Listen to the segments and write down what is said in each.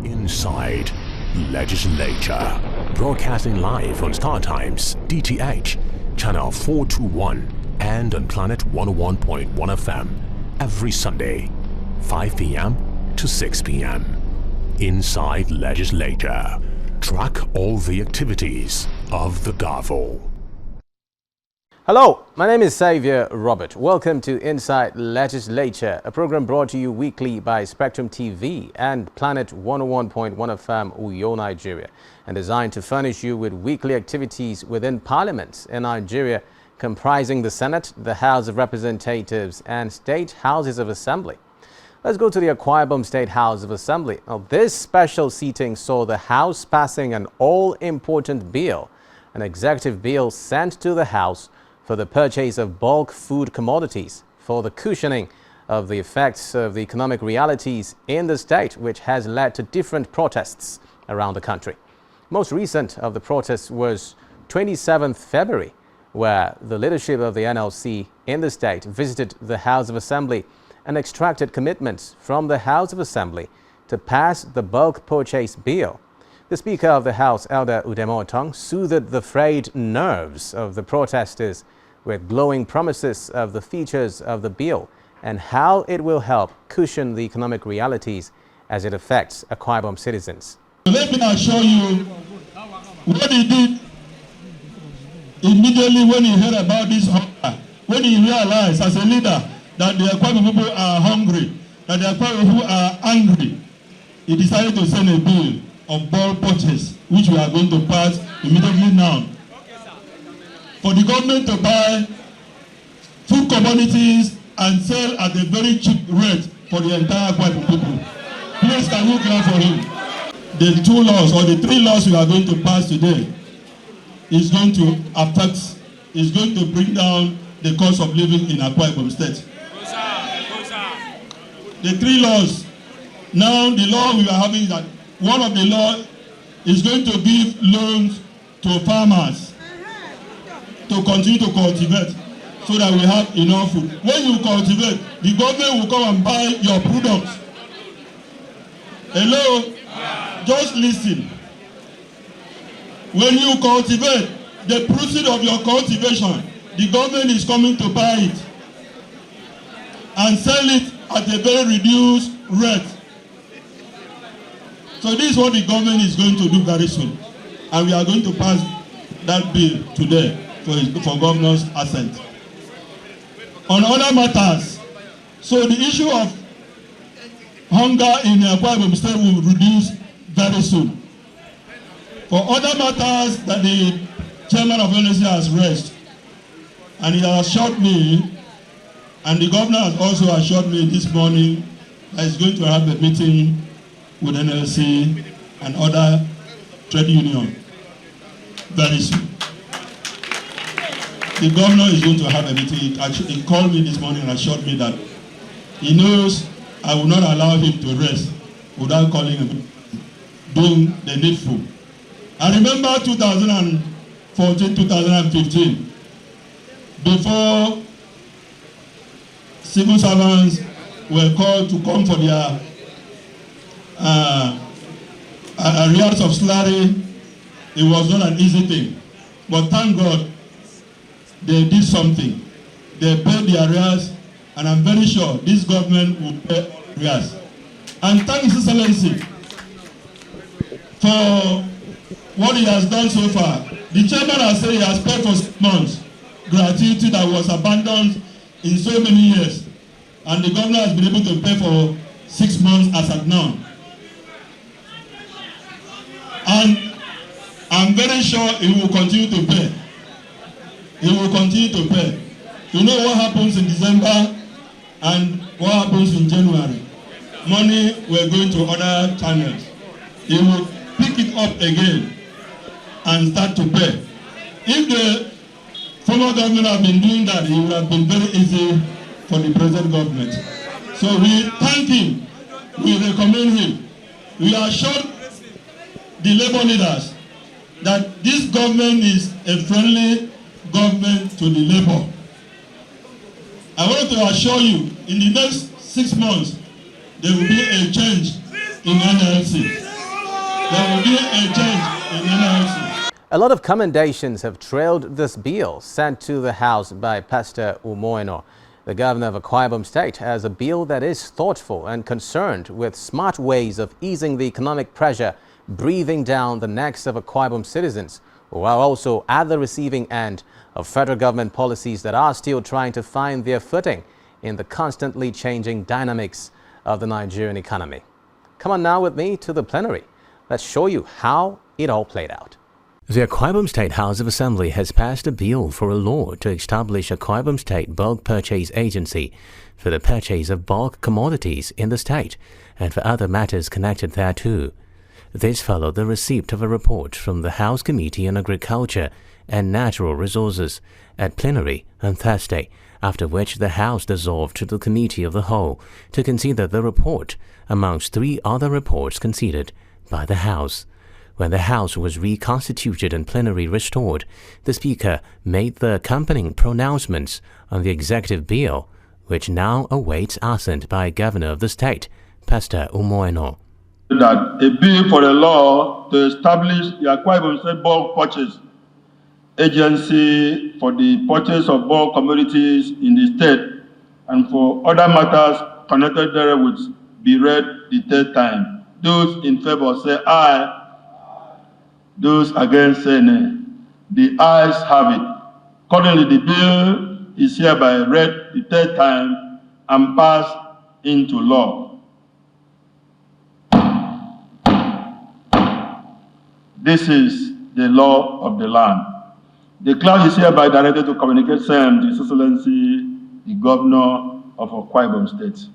Inside Legislature. Broadcasting live on Star Times, DTH, Channel 421, and on Planet 101.1 FM every Sunday, 5 p.m. to 6 p.m. Inside Legislature. Track all the activities of the gavel. Hello, my name is Xavier Robert. Welcome to Inside Legislature, a program brought to you weekly by Spectrum TV and Planet 101.1 FM, Uyo, Nigeria, and designed to furnish you with weekly activities within Parliament in Nigeria, comprising the Senate, the House of Representatives, and State Houses of Assembly. Let's go to the Akwa Ibom State House of Assembly. Now, this special seating saw the House passing an all-important bill, an executive bill sent to the House for the purchase of bulk food commodities for the cushioning of the effects of the economic realities in the state, which has led to different protests around the country. Most recent of the protests was 27th February, where the leadership of the NLC in the state visited the House of Assembly and extracted commitments from the House of Assembly to pass the bulk purchase bill. The Speaker of the House, Elder Udemo Otong, soothed the frayed nerves of the protesters with glowing promises of the features of the bill and how it will help cushion the economic realities as it affects Akwa Ibom citizens. Let me assure you what he did immediately when he heard about this hunger, when he realized as a leader that the Akwa Ibom people are hungry, that the Akwa Ibom people are angry, he decided to send a bill of bulk purchase, which we are going to pass immediately now, for the government to buy food commodities and sell at a very cheap rate for the entire Akwa Ibom people. Please, can you clap for him? The two laws or the three laws we are going to pass today is going to bring down the cost of living in Akwa Ibom State. The three laws. Now, the law we are having is that one of the law is going to give loans to farmers to continue to cultivate so that we have enough food. When you cultivate, the government will come and buy your products. Hello? Just listen. When you cultivate, the proceeds of your cultivation, the government is coming to buy it and sell it at a very reduced rate. So this is what the government is going to do very soon. And we are going to pass that bill today for governor's assent. On other matters, so the issue of hunger in Akwa Ibom State will reduce very soon. For other matters that the chairman of NLC has raised, and he has assured me, and the governor has also assured me this morning that he's going to have a meeting with NLC and other trade union very soon. The governor is going to have a meeting. He called me this morning and assured me that he knows I will not allow him to rest without calling him, doing the needful. I remember 2014, 2015, before civil servants were called to come for their arrears of salary. It was not an easy thing, but thank God they did something. They paid the arrears, and I'm very sure this government will pay arrears. And thank His Excellency for what he has done so far. The chairman has said he has paid for 6 months gratuity that was abandoned in so many years, and the governor has been able to pay for 6 months as at now. And I'm very sure he will continue to pay. He will continue to pay. You know what happens in December and what happens in January. Money will go into other channels. He will pick it up again and start to pay. If the former government had been doing that, it would have been very easy for the present government. So we thank him. We recommend him. We assure the labor leaders that this government is a friendly government to the labor. I want to assure you, in the next 6 months, there will be a change in NLC. there will be a change in NLC. A lot of commendations have trailed this bill sent to the House by Pastor Umoeno, the governor of Akwa Ibom State, as a bill that is thoughtful and concerned with smart ways of easing the economic pressure breathing down the necks of Akwa Ibom citizens, who are also at the receiving end of federal government policies that are still trying to find their footing in the constantly changing dynamics of the Nigerian economy. Come on now with me to the plenary. Let's show you how it all played out. The Akwa Ibom State House of Assembly has passed a bill for a law to establish a Akwa Ibom State Bulk Purchase Agency for the purchase of bulk commodities in the state and for other matters connected thereto. This followed the receipt of a report from the House Committee on Agriculture and Natural Resources at plenary on Thursday, after which the House dissolved to the Committee of the Whole to consider the report amongst 3 other reports considered by the House. When the House was reconstituted and plenary restored, the Speaker made the accompanying pronouncements on the executive bill, which now awaits assent by Governor of the state, Pastor Umoeno. That a bill for a law to establish the Akwa Ibom State Bulk Purchase Agency for the purchase of bulk commodities in the state and for other matters connected therewith be read the 3rd time. Those in favor say aye. Those against say nay. The ayes have it. Accordingly, the bill is hereby read the 3rd time and passed into law. This is the law of the land. The clerk is hereby directed to communicate same to His Excellency, the Governor of Akwa Ibom State.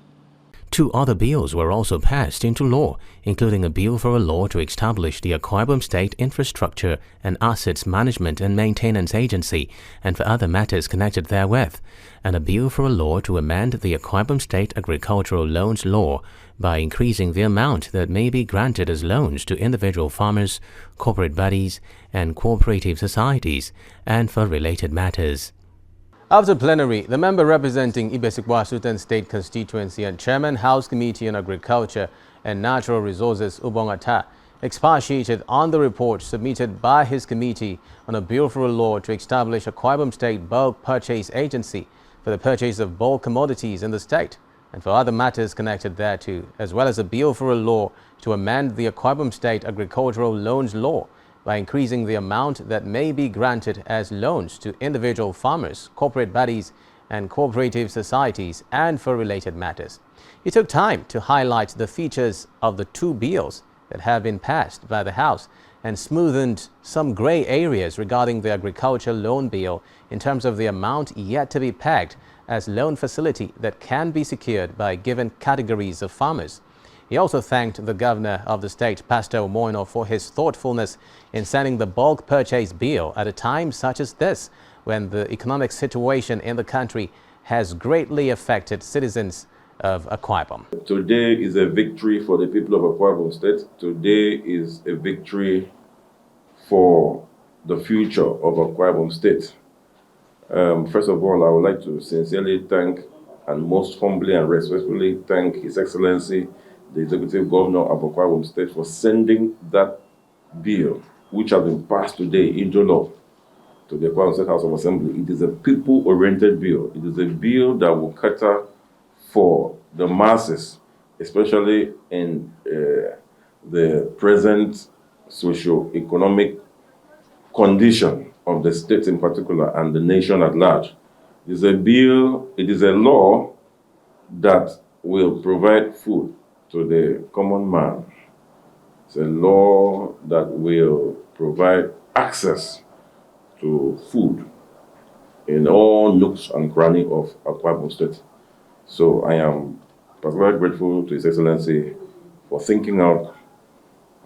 2 other bills were also passed into law, including a bill for a law to establish the Akwa Ibom State Infrastructure and Assets Management and Maintenance Agency and for other matters connected therewith, and a bill for a law to amend the Akwa Ibom State Agricultural Loans Law by increasing the amount that may be granted as loans to individual farmers, corporate bodies, and cooperative societies, and for related matters. After plenary, the member representing Ibesikwa Sultan State Constituency and Chairman House Committee on Agriculture and Natural Resources Ubongata expatiated on the report submitted by his committee on a bill for a law to establish a Akwa Ibom State Bulk Purchase Agency for the purchase of bulk commodities in the state and for other matters connected thereto, as well as a bill for a law to amend the Akwa Ibom State Agricultural Loans Law by increasing the amount that may be granted as loans to individual farmers, corporate bodies, and cooperative societies, and for related matters. He took time to highlight the features of the 2 bills that have been passed by the House and smoothened some gray areas regarding the agriculture loan bill in terms of the amount yet to be pegged as loan facility that can be secured by given categories of farmers. He also thanked the governor of the state, Pastor Umoeno, for his thoughtfulness in sending the bulk purchase bill at a time such as this, when the economic situation in the country has greatly affected citizens of Akwa Ibom. Today is a victory for the people of Akwa Ibom State. Today is a victory for the future of Akwa Ibom State. First of all, I would like to sincerely thank and most humbly and respectfully thank His Excellency, the Executive Governor of Akwa Ibom State, for sending that bill, which has been passed today into law, to the Akwa Ibom State House of Assembly. It is a people-oriented bill. It is a bill that will cater for the masses, especially in the present socio-economic condition of the state in particular and the nation at large. It is a bill, it is a law that will provide food to the common man. It's a law that will provide access to food in all nooks and crannies of Akwa Ibom State. So I am particularly grateful to His Excellency for thinking out,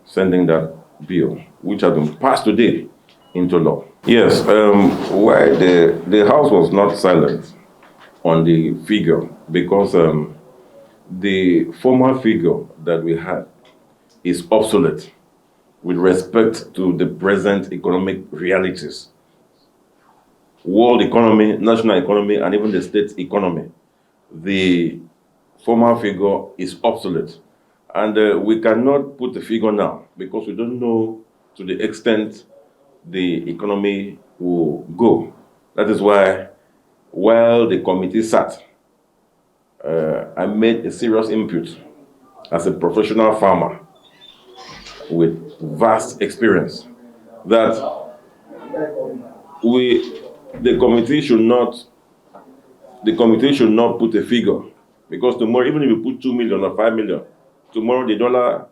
sending that bill, which has been passed today, into law. Yes, why the House was not silent on the figure, because the former figure that we had is obsolete with respect to the present economic realities. World economy, national economy, and even the state economy. The former figure is obsolete. And we cannot put a figure now because we don't know to the extent the economy will go. That is why, while the committee sat, I made a serious input as a professional farmer with vast experience that the committee should not put a figure, because tomorrow, even if you put 2 million or 5 million, tomorrow the dollar,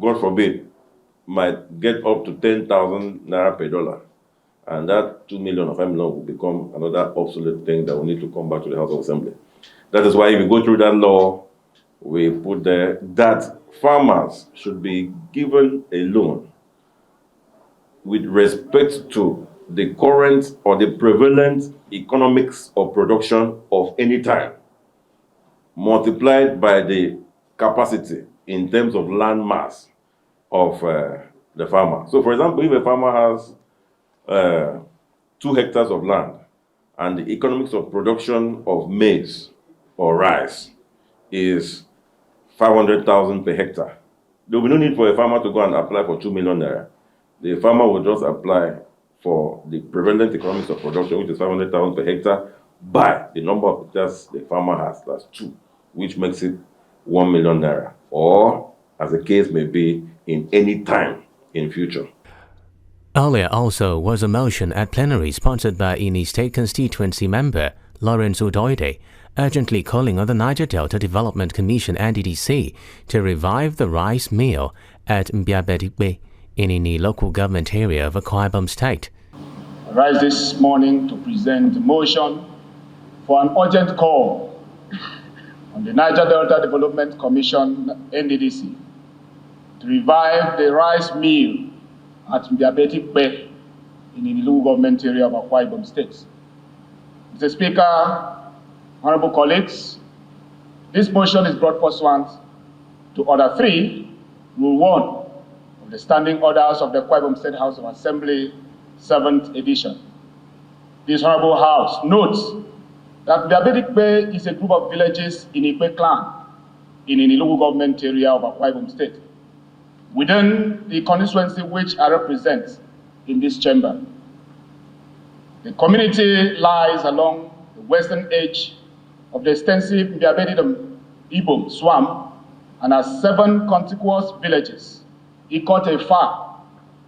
God forbid, might get up to 10,000 naira per dollar, and that 2 million or 5 million will become another obsolete thing that will need to come back to the House of Assembly. That is why, if you go through that law, we put there that farmers should be given a loan with respect to the current or the prevalent economics of production of any time, multiplied by the capacity in terms of land mass of the farmer. So, for example, if a farmer has 2 hectares of land and the economics of production of maize or rice is 500,000 per hectare, there will be no need for a farmer to go and apply for 2 million naira. The farmer will just apply for the prevalent economics of production, which is 500,000 per hectare, by the number of hectares the farmer has, that's 2, which makes it 1 million naira, or as the case may be, in any time in future. Earlier also was a motion at plenary sponsored by Ini State Constituency member Lawrence Udoide, urgently calling on the Niger Delta Development Commission NDDC to revive the rice mill at Mbiabedigbe in Ini local government area of Akwa Ibom State. I rise this morning to present a motion for an urgent call on the Niger Delta Development Commission NDDC to revive the rice mill at Mbiabedigbe in the local government area of Akwa Ibom State. Mr. Speaker, honorable colleagues, this motion is brought pursuant to Order 3, Rule 1 of the Standing Orders of the Akwa Ibom State House of Assembly, 7th edition. This honorable house notes that Mbiabedigbe is a group of villages in Ikpe clan in the local government area of Akwa Ibom State, within the constituency which I represent in this chamber. The community lies along the western edge of the extensive Mbiabedi-Ibom swamp and has 7 contiguous villages: Ikot Efa,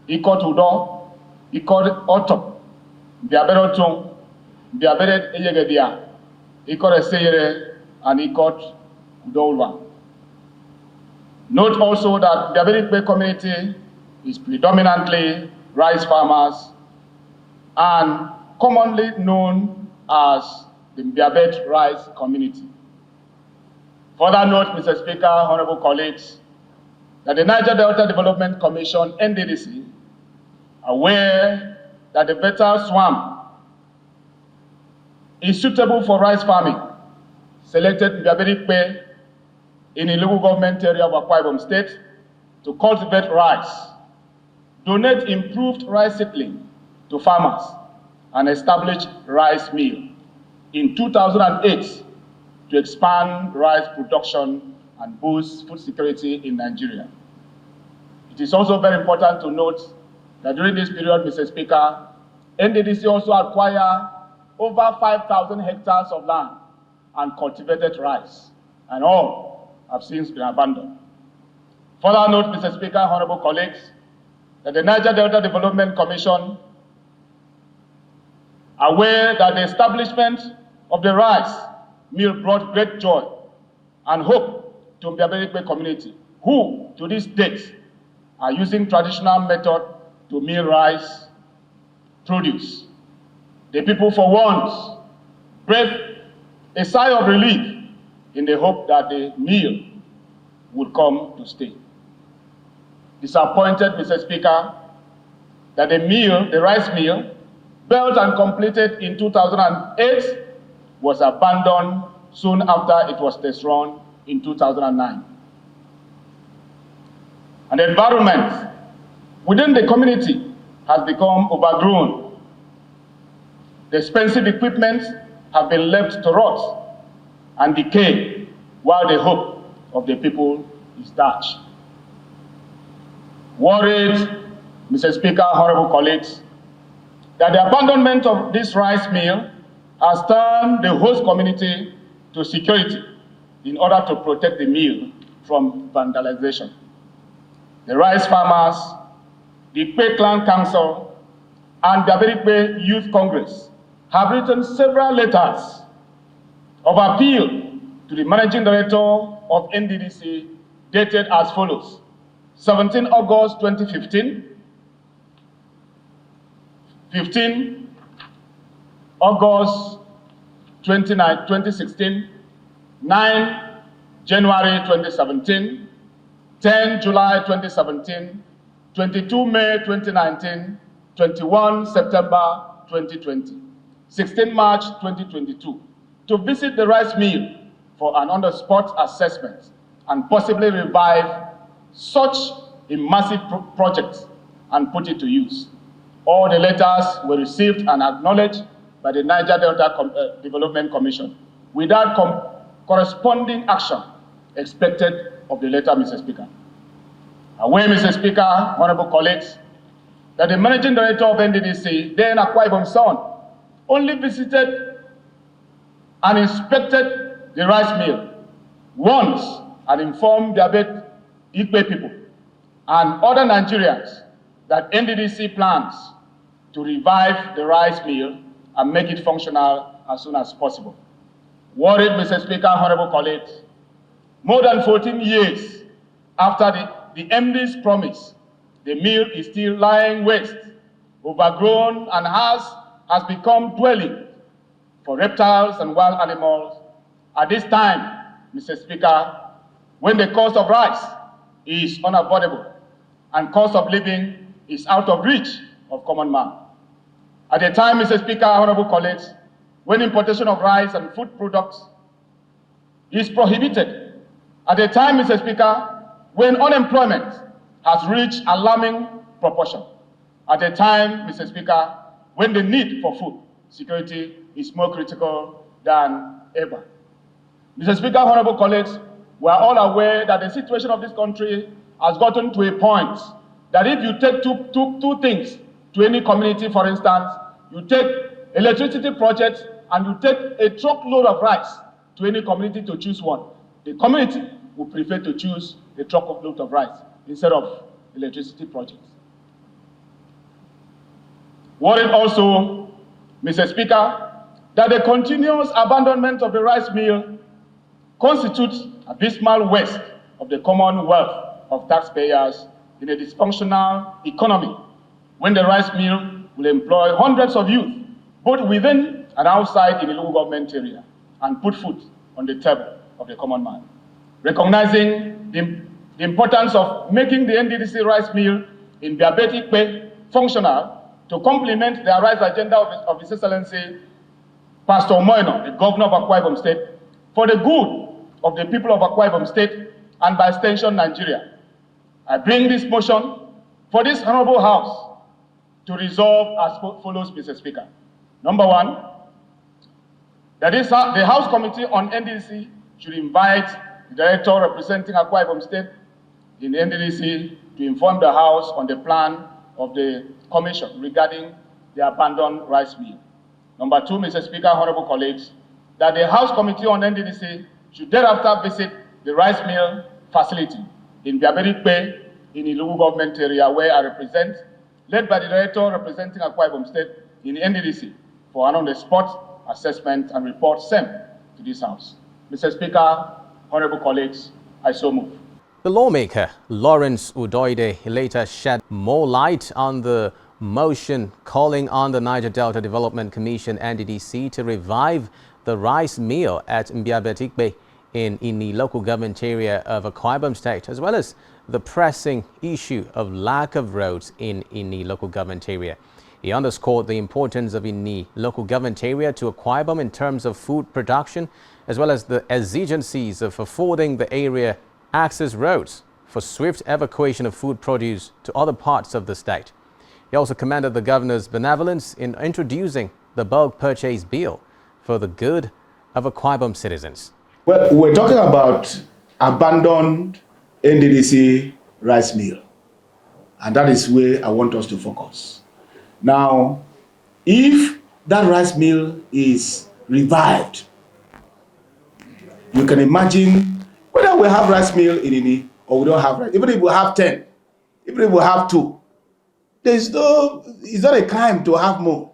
Ikot Udo, Ikot Otop, Mbiabedi Otung, Mbiabedi Eyegedia, Ikot Eseyere, and Ikot Udolwa. Note also that the Mbiabedigbe community is predominantly rice farmers and commonly known as the Mbiabed Rice Community. Further note, Mr. Speaker, honorable colleagues, that the Niger Delta Development Commission, NDDC, aware that the Betal Swamp is suitable for rice farming, selected Mbiabedigbe in the local government area of Akwa Ibom State to cultivate rice, donate improved rice seedling to farmers, and establish rice mill in 2008 to expand rice production and boost food security in Nigeria. It is also very important to note that during this period, Mr. Speaker, NDDC also acquired over 5,000 hectares of land and cultivated rice, and all have since been abandoned. Further note, Mr. Speaker, honorable colleagues, that the Niger Delta Development Commission, aware that the establishment of the rice mill brought great joy and hope to the Mbiabedigbe community, who to this date are using traditional method to mill rice produce. The people for once breathed a sigh of relief in the hope that the mill would come to stay. Disappointed, Mr. Speaker, that the rice mill, built and completed in 2008, was abandoned soon after it was test run in 2009. And the environment within the community has become overgrown. The expensive equipment have been left to rot and decay, while the hope of the people is that. Worried, Mr. Speaker, honorable colleagues, that the abandonment of this rice mill has turned the host community to security in order to protect the mill from vandalization. The rice farmers, the Ikpe Clan Council, and the Ikpe Youth Congress have written several letters of appeal to the Managing Director of NDDC dated as follows: 17 August 2015, 15 August 2016, 9 January 2017, 10 July 2017, 22 May 2019, 21 September 2020, 16 March 2022, to visit the rice mill for an on-the-spot assessment and possibly revive such a massive project and put it to use. All the letters were received and acknowledged by the Niger Delta Development Commission without corresponding action expected of the letter, Mr. Speaker. Aware, Mr. Speaker, honorable colleagues, that the Managing Director of NDDC, then Akwa Ibom Son, only visited and inspected the rice mill once and informed the Ikpe people and other Nigerians that NDDC plans to revive the rice mill and make it functional as soon as possible. Worried, Mr. Speaker, honorable colleagues, more than 14 years after the MD's promise, the mill is still lying waste, overgrown, and has become dwelling for reptiles and wild animals. At this time, Mr. Speaker, when the cost of rice is unaffordable and cost of living is out of reach of common man. At a time, Mr. Speaker, honorable colleagues, when importation of rice and food products is prohibited. At a time, Mr. Speaker, when unemployment has reached alarming proportion. At a time, Mr. Speaker, when the need for food security is more critical than ever. Mr. Speaker, honorable colleagues, we are all aware that the situation of this country has gotten to a point that if you take two things to any community, for instance, you take electricity projects and you take a truckload of rice to any community to choose one, the community would prefer to choose a truckload of rice instead of electricity projects. Worried also, Mr. Speaker, that the continuous abandonment of the rice mill constitutes abysmal waste of the common wealth of taxpayers in a dysfunctional economy, when the rice mill will employ hundreds of youth, both within and outside in the local government area, and put food on the table of the common man. Recognizing the importance of making the NDDC rice mill in Ikpe functional to complement the rice agenda of His Excellency Pastor Moino, the governor of Akwa Ibom State, for the good of the people of Akwa Ibom State and by extension Nigeria. I bring this motion for this honorable house to resolve as follows, Mr. Speaker. Number one, that the House Committee on NDDC should invite the director representing Akwa Ibom State in the NDDC to inform the House on the plan of the Commission regarding the abandoned rice mill. Number two, Mr. Speaker, honorable colleagues, that the House Committee on NDDC should thereafter visit the rice mill facility in Ikpe in the local government area where I represent, led by the director representing Akwa Ibom State in the NDDC for an on-the-spot assessment and report sent to this House. Mr. Speaker, honorable colleagues, I so move. The lawmaker, Lawrence Udoide, later shed more light on the motion calling on the Niger Delta Development Commission, NDDC, to revive the rice mill at Ikpe in the local government area of Akwa Ibom State, as well as the pressing issue of lack of roads in the local government area. He underscored the importance of the local government area to Akwa Ibom in terms of food production, as well as the exigencies of affording the area access roads for swift evacuation of food produce to other parts of the state. He also commended the governor's benevolence in introducing the bulk purchase bill for the good of Akwa Ibom citizens. Well, we're talking about abandoned NDDC rice mill. And that is where I want us to focus. Now, if that rice mill is revived, you can imagine whether we have rice mill in Ini or we don't have rice. Even if we have 10, even if we have 2, it's not a crime to have more.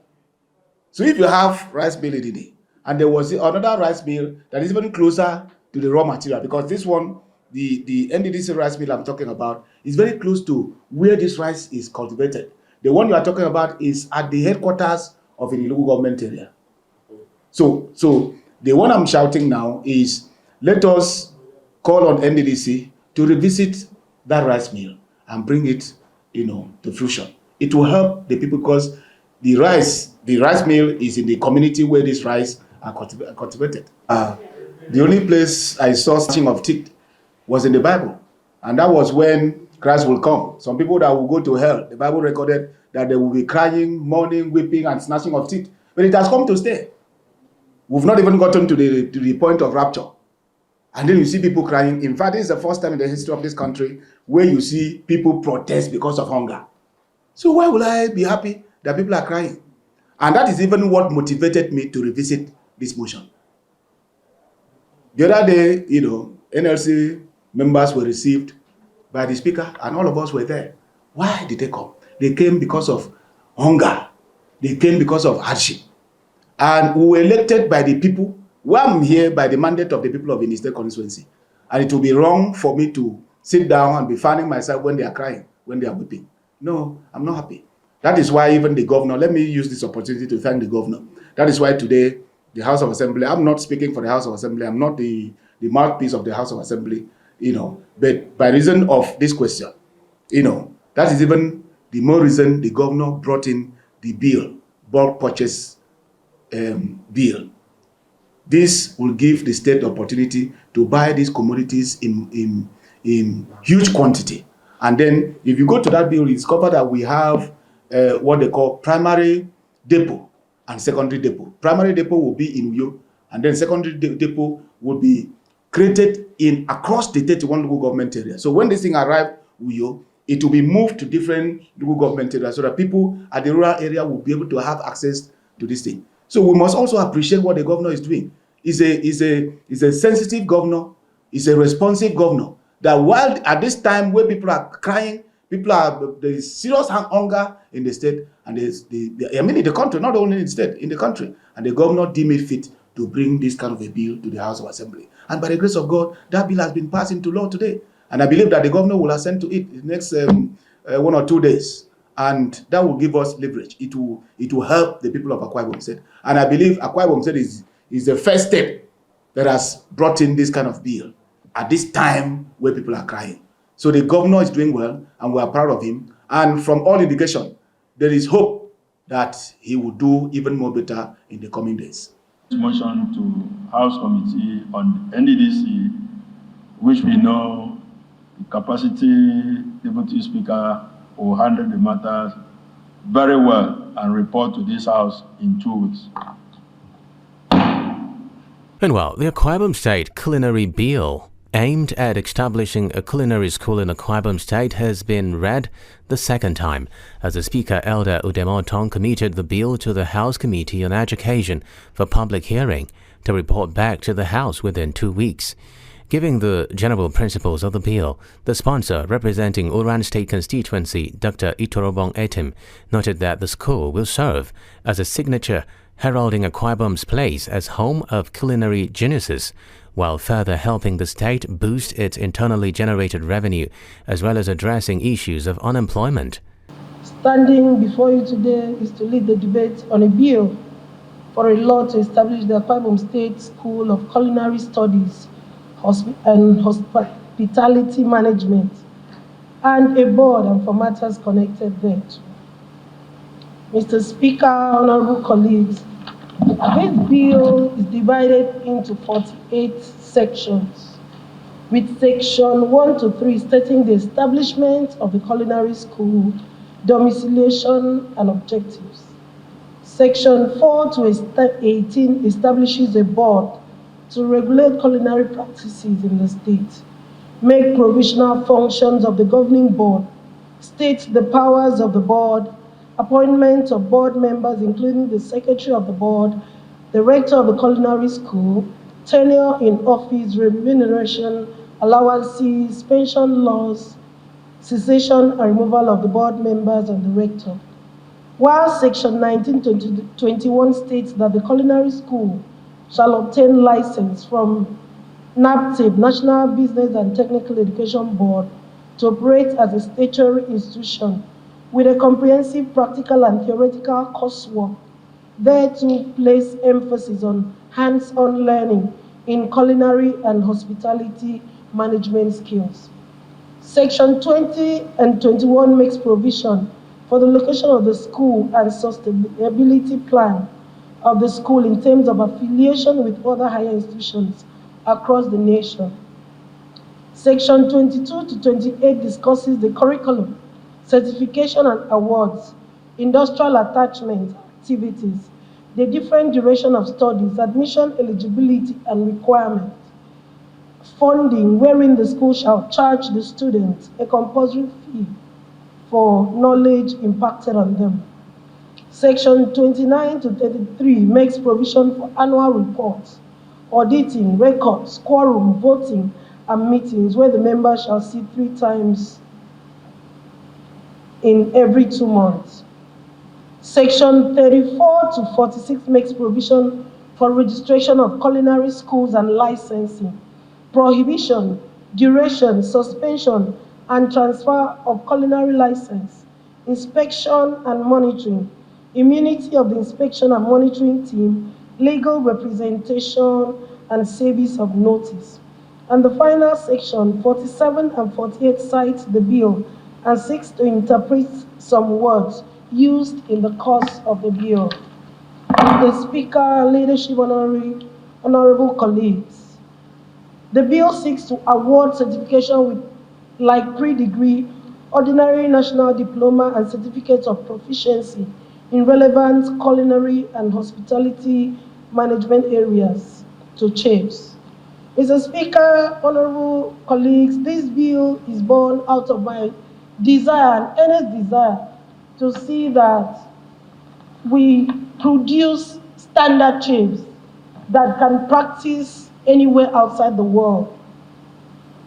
So if you have rice mill in Ini, and there was another rice mill that is even closer to the raw material, because this one, the NDDC rice mill I'm talking about, is very close to where this rice is cultivated. The one you are talking about is at the headquarters of a local government area. So the one I'm shouting now is, let us call on NDDC to revisit that rice mill and bring it, to fruition. It will help the people, because the rice mill is in the community where this rice are cultivated. The only place I saw gnashing of teeth was in the Bible, and that was when Christ will come. Some people that will go to hell, the Bible recorded that they will be crying, mourning, weeping, and gnashing of teeth. But it has come to stay. We've not even gotten to the point of rapture. And then you see people crying. In fact, this is the first time in the history of this country where you see people protest because of hunger. So why will I be happy that people are crying? And that is even what motivated me to revisit this motion. The other day, NLC members were received by the speaker, and all of us were there. Why did they come? They came because of hunger. They came because of hardship. And we were elected by the people. Well, I'm here by the mandate of the people of the State constituency. And it will be wrong for me to sit down and be fanning myself when they are crying, when they are weeping. No, I'm not happy. That is why even the governor, let me use this opportunity to thank the governor. That is why today, the House of Assembly, I'm not speaking for the House of Assembly, I'm not the mouthpiece of the House of Assembly, but by reason of this question, that is even the more reason the governor brought in the bill, bulk purchase bill. This will give the state the opportunity to buy these commodities in huge quantity. And then if you go to that bill, you discover that we have what they call primary depot and secondary depot. Primary depot will be in Uyo, and then secondary depot will be created across the 31 local government areas. So when this thing arrives, Uyo, it will be moved to different local government areas so that people at the rural area will be able to have access to this thing. So we must also appreciate what the governor is doing. He's a sensitive governor. He's a responsive governor. That while at this time where people are crying, there is serious hunger in the state, and in the country, not only in the state, in the country. And the governor deemed it fit to bring this kind of a bill to the House of Assembly. And by the grace of God, that bill has been passed into law today. And I believe that the governor will assent to it in the next 1 or 2 days. And that will give us leverage. It will help the people of Akwa Ibom State. And I believe Akwa Ibom State is the first step that has brought in this kind of bill at this time where people are crying. So the governor is doing well, and we are proud of him. And from all indication, there is hope that he will do even more better in the coming days. Motion to House Committee on NDDC, which we know the capacity Deputy Speaker will handle the matters very well and report to this House in 2 weeks. Meanwhile, the Akwa Ibom State Culinary Bill, aimed at establishing a culinary school in Akwa Ibom State, has been read the second time, as the Speaker Elder Udemo Tong committed the bill to the House Committee on Education for public hearing to report back to the House within 2 weeks. Giving the general principles of the bill, the sponsor, representing Oran State constituency, Dr. Itorobong Etim, noted that the school will serve as a signature heralding Akwa Ibom's place as home of culinary geniuses, while further helping the state boost its internally generated revenue, as well as addressing issues of unemployment. Standing before you today is to lead the debate on a bill for a law to establish the Akwa Ibom State School of Culinary Studies and Hospitality Management, and a board and for matters connected thereto. Mr. Speaker, honorable colleagues, this bill is divided into 48 sections, with section 1 to 3 stating the establishment of the culinary school, domiciliation and objectives. Section 4 to 18 establishes a board to regulate culinary practices in the state. make provisional functions of the governing board, state the powers of the board, appointment of board members including the secretary of the board, the rector of the culinary school, tenure in office, remuneration, allowances, pension laws, cessation and removal of the board members and the rector. While Section 1921 states that the culinary school shall obtain license from NABTIB, National Business and Technical Education Board, to operate as a statutory institution with a comprehensive practical and theoretical coursework, there to place emphasis on hands-on learning in culinary and hospitality management skills. Section 20 and 21 makes provision for the location of the school and sustainability plan of the school in terms of affiliation with other higher institutions across the nation. Section 22 to 28 discusses the curriculum, certification and awards, industrial attachment activities, the different duration of studies, admission eligibility and requirements, funding wherein the school shall charge the students a compulsory fee for knowledge impacted on them. Section 29 to 33 makes provision for annual reports, auditing, records, quorum, voting, and meetings where the members shall sit 3 times in every 2 months. Section 34 to 46 makes provision for registration of culinary schools and licensing, prohibition, duration, suspension, and transfer of culinary license, inspection and monitoring, immunity of the inspection and monitoring team, legal representation, and service of notice. And the final section, 47 and 48, cites the bill and seeks to interpret some words used in the course of the bill. Mr. Speaker, leadership, honorable colleagues, the bill seeks to award certification with like pre-degree, ordinary national diploma, and certificates of proficiency in relevant culinary and hospitality management areas to chiefs. Mr. Speaker, honorable colleagues, this bill is born out of my desire, an earnest desire, to see that we produce standard chiefs that can practice anywhere outside the world,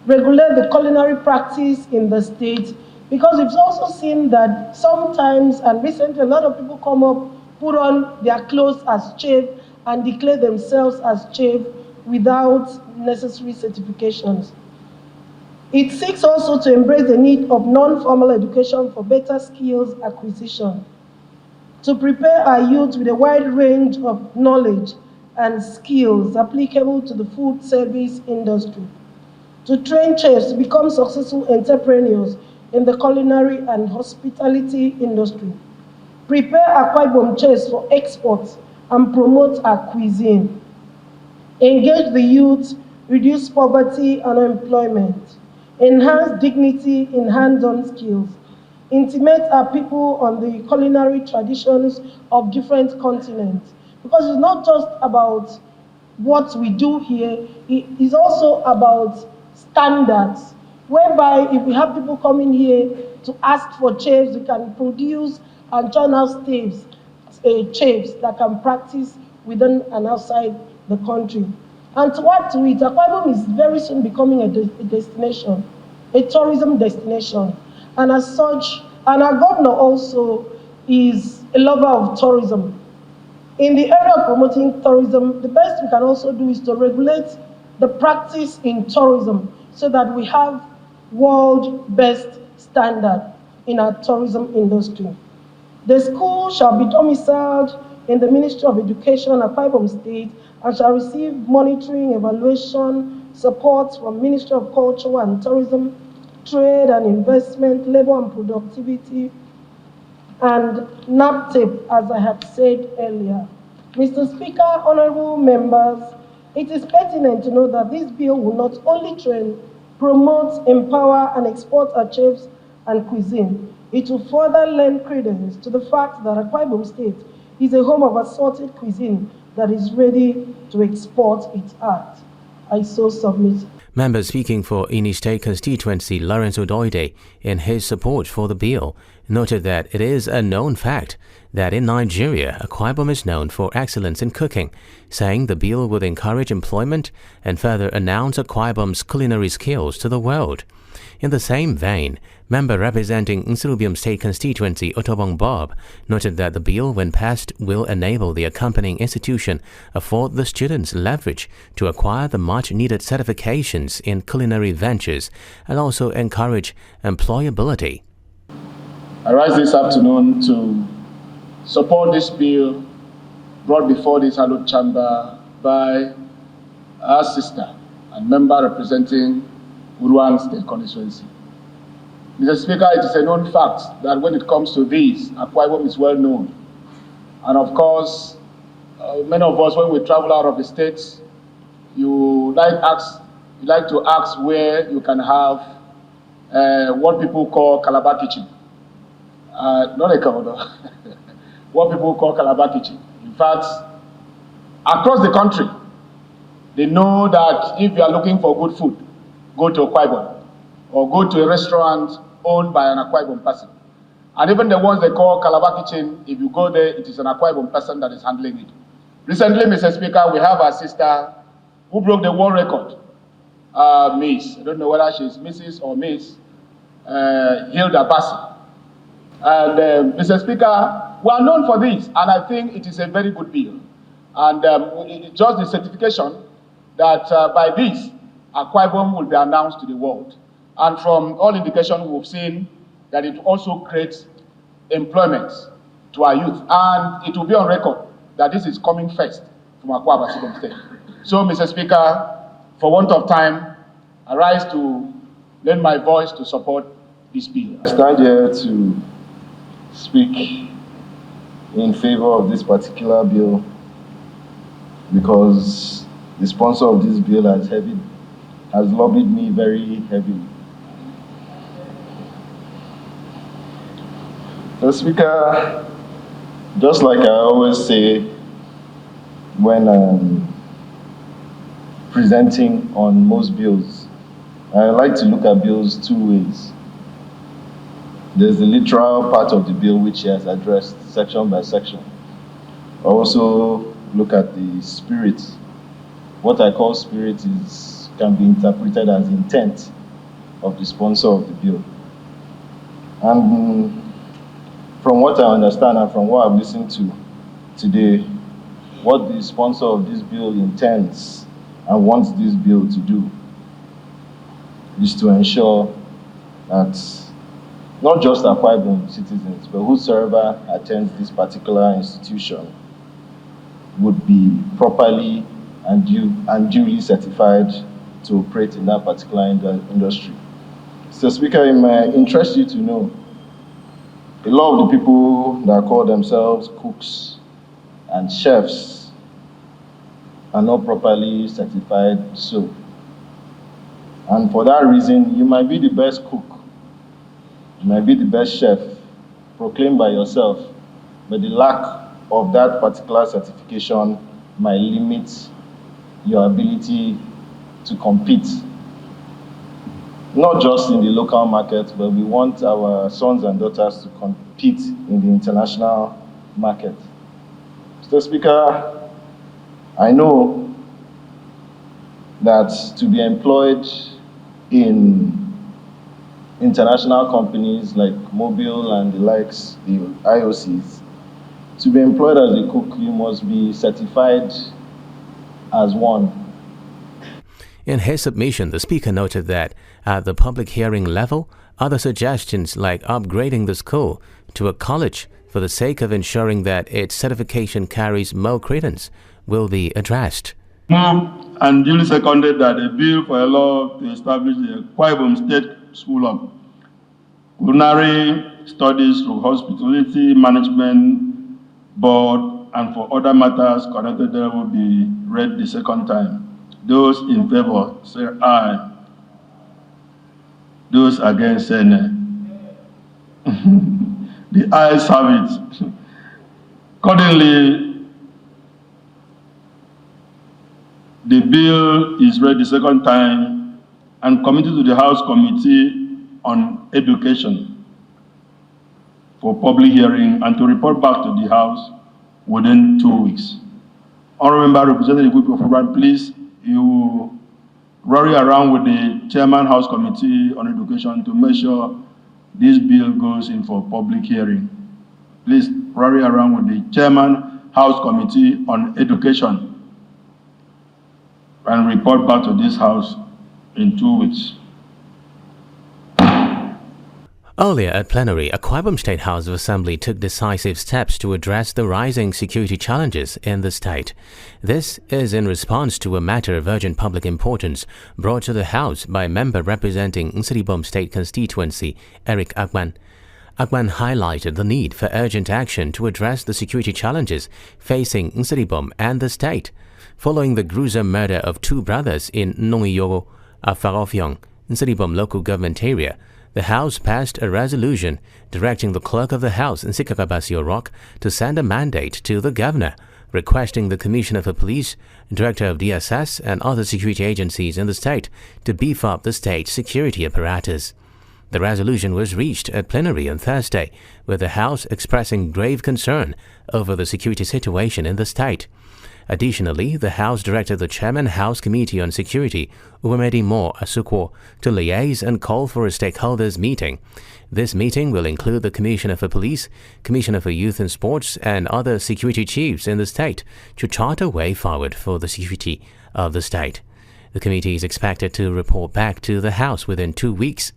regulate the culinary practice in the state, because we've also seen that sometimes, and recently, a lot of people come up, put on their clothes as chef, and declare themselves as chef without necessary certifications. It seeks also to embrace the need of non-formal education for better skills acquisition, to prepare our youth with a wide range of knowledge and skills applicable to the food service industry, to train chefs to become successful entrepreneurs in the culinary and hospitality industry, prepare Akwa Ibom chefs for exports and promote our cuisine, engage the youth, reduce poverty and unemployment, enhance dignity in hands-on skills, intimate our people on the culinary traditions of different continents. Because it's not just about what we do here, it is also about standards, whereby if we have people coming here to ask for chefs, we can produce and turn out chefs that can practice within and outside the country. And to add to it, Akwa Ibom is very soon becoming a destination, a tourism destination. And as such, and our governor also is a lover of tourism. In the area of promoting tourism, the best we can also do is to regulate the practice in tourism so that we have world best standard in our tourism industry. The school shall be domiciled in the Ministry of Education, Akwa Ibom State, and shall receive monitoring, evaluation, support from Ministry of Culture and Tourism, Trade and Investment, Labor and Productivity, and NABTIB, as I have said earlier. Mr. Speaker, honorable members, it is pertinent to know that this bill will not only train, promote, empower, and export our chefs and cuisine, it will further lend credence to the fact that Akwa Ibom State is a home of assorted cuisine that is ready to export its art. I so submit. Member speaking for Ini State constituency Lawrence Odoide, in his support for the bill, noted that it is a known fact that in Nigeria, Akwa Ibom is known for excellence in cooking, saying the bill would encourage employment and further announce Akwa Ibom's culinary skills to the world. In the same vein, member representing Nsurubium State constituency Otobong Bob noted that the bill, when passed, will enable the accompanying institution afford the students leverage to acquire the much-needed certifications in culinary ventures and also encourage employability. I rise this afternoon to support this bill brought before this hallowed chamber by our sister and member representing Uruan State constituency. Mr. Speaker, it is a known fact that when it comes to this, Akwa Ibom is well known. And of course, many of us, when we travel out of the states, you like to ask where you can have what people call Calabar kitchen. Not a Calabar, what people call Calabar kitchen. In fact, across the country, they know that if you are looking for good food, go to Akwa Ibom or go to a restaurant owned by an Akwa Ibom person. And even the ones they call Calabar kitchen, if you go there, it is an Akwa Ibom person that is handling it. Recently, Mr. Speaker, we have our sister who broke the world record, Miss, I don't know whether she's Mrs. or Miss, Hilda Bassi. And Mr. Speaker, we are known for this, and I think it is a very good bill. And it's just the certification that by this, Akwa Ibom will be announced to the world. And from all indications we've seen that it also creates employment to our youth. And it will be on record that this is coming first from Akwa Ibom State. So, Mr. Speaker, for want of time, I rise to lend my voice to support this bill. I stand here to speak in favor of this particular bill because the sponsor of this bill has lobbied me very heavily. The Speaker, just like I always say when presenting on most bills, I like to look at bills two ways. There's the literal part of the bill which he has addressed section by section. I also look at the spirit. What I call spirit can be interpreted as intent of the sponsor of the bill. And from what I understand and from what I've listened to today, what the sponsor of this bill intends and wants this bill to do is to ensure that not just Akwa Ibom citizens, but whosoever attends this particular institution would be properly and duly certified to operate in that particular industry. Mr. Speaker, it may interest you to know a lot of the people that call themselves cooks and chefs are not properly certified so. And for that reason, you might be the best cook, you might be the best chef, proclaimed by yourself, but the lack of that particular certification might limit your ability to compete, not just in the local market, but we want our sons and daughters to compete in the international market. Mr. Speaker, I know that to be employed in international companies like Mobile and the likes, the IOCs, to be employed as a cook, you must be certified as one. In his submission, the Speaker noted that at the public hearing level, other suggestions like upgrading the school to a college for the sake of ensuring that its certification carries more credence will be addressed. Moved and duly seconded that a bill for a law to establish the Akwa Ibom State School of Culinary Studies through Hospitality Management Board and for other matters connected there will be read the second time. Those in favor say aye. Those against say nay. The ayes have it. Accordingly, the bill is read the second time and committed to the House Committee on Education for public hearing and to report back to the House within 2 weeks. Honorable Member Representative Group, please, you rally around with the Chairman House Committee on Education to make sure this bill goes in for public hearing. Please rally around with the Chairman House Committee on Education and report back to this House in 2 weeks. Earlier at plenary, Akwa Ibom State House of Assembly took decisive steps to address the rising security challenges in the state. This is in response to a matter of urgent public importance brought to the House by a member representing Nsiribom State constituency, Eric Agban. Agban highlighted the need for urgent action to address the security challenges facing Nsiribom and the state, following the gruesome murder of two brothers in Nongiyogo, Afarofyong, Nsiribom local government area. The House passed a resolution directing the Clerk of the House, Nsikakabasi Orok, to send a mandate to the Governor, requesting the Commissioner for Police, Director of DSS and other security agencies in the state to beef up the state's security apparatus. The resolution was reached at plenary on Thursday, with the House expressing grave concern over the security situation in the state. Additionally, the House directed the Chairman House Committee on Security, Uwamedi Mo Asukwo, to liaise and call for a stakeholders meeting. This meeting will include the Commissioner for Police, Commissioner for Youth and Sports, and other security chiefs in the state to chart a way forward for the security of the state. The committee is expected to report back to the House within 2 weeks.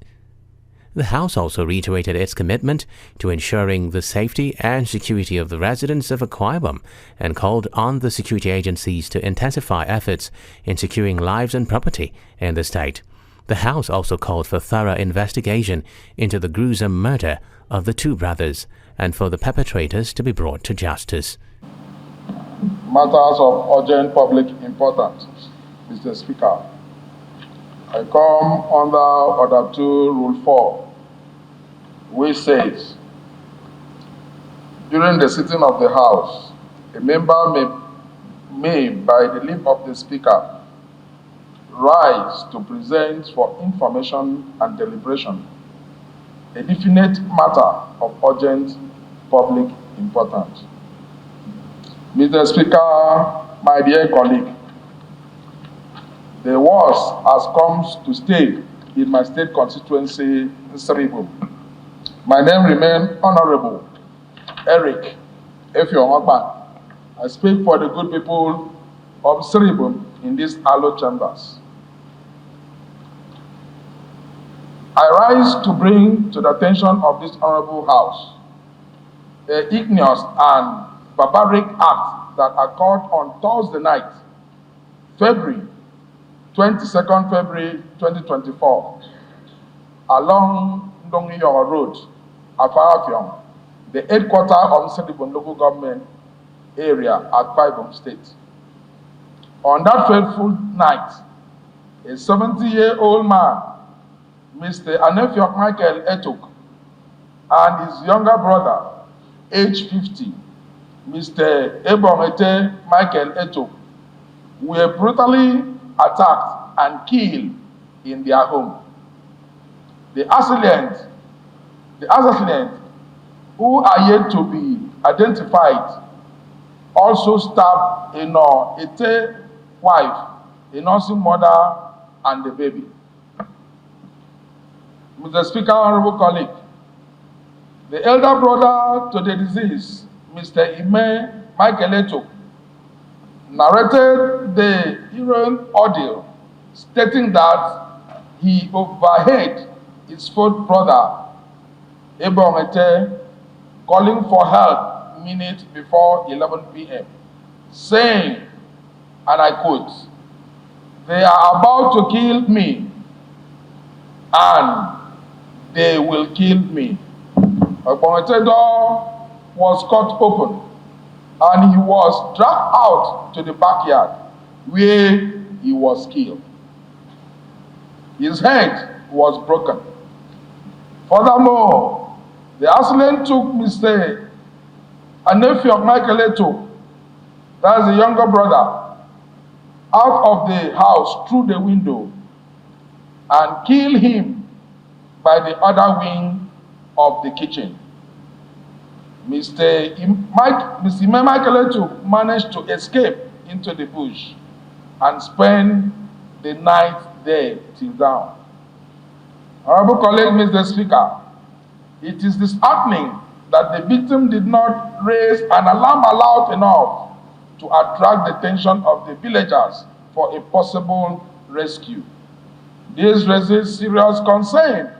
The House also reiterated its commitment to ensuring the safety and security of the residents of Akwa Ibom and called on the security agencies to intensify efforts in securing lives and property in the state. The House also called for thorough investigation into the gruesome murder of the two brothers and for the perpetrators to be brought to justice. Matters of urgent public importance, Mr. Speaker. I come under Order 2, Rule 4, which says, during the sitting of the House, a member may, by the leave of the Speaker, rise to present for information and deliberation a definite matter of urgent public importance. Mr. Speaker, my dear colleague, the worst has come to stay in my state constituency, Nsiribom. My name remains Honorable Eric Effiong. I speak for the good people of Nsiribom in these hallowed chambers. I rise to bring to the attention of this honorable House a ignominious and barbaric act that occurred on Thursday night, February 22nd February 2024, along Ndongiyogo Road, Afarofyong, the headquarters of Nsiribom local government area, Akwa Ibom State. On that fateful night, a 70-year-old man, Mr. Anefiok Michael Etok, and his younger brother, age 50, Mr. Ebongete Michael Etok, were brutally attacked and killed in their home. The assailant, who are yet to be identified, also stabbed a wife, a nursing mother, and the baby. Mr. Speaker, honorable colleague, the elder brother to the deceased, Mr. Ime Michael Etok, narrated the hearing ordeal, stating that he overheard his fourth brother, Ebongete, calling for help minutes before 11 p.m., saying, and I quote, "They are about to kill me, and they will kill me." Ebongete's door was cut open, and he was dragged out to the backyard, where he was killed. His head was broken. Furthermore, the assailant took Mr. Anefiok Michael Etok, that's the younger brother, out of the house through the window and kill him by the other wing of the kitchen. Mr. Legislature managed to escape into the bush and spend the night there till dawn. Honorable colleague, Mr. Speaker, it is disheartening that the victim did not raise an alarm loud enough to attract the attention of the villagers for a possible rescue. This raises serious concern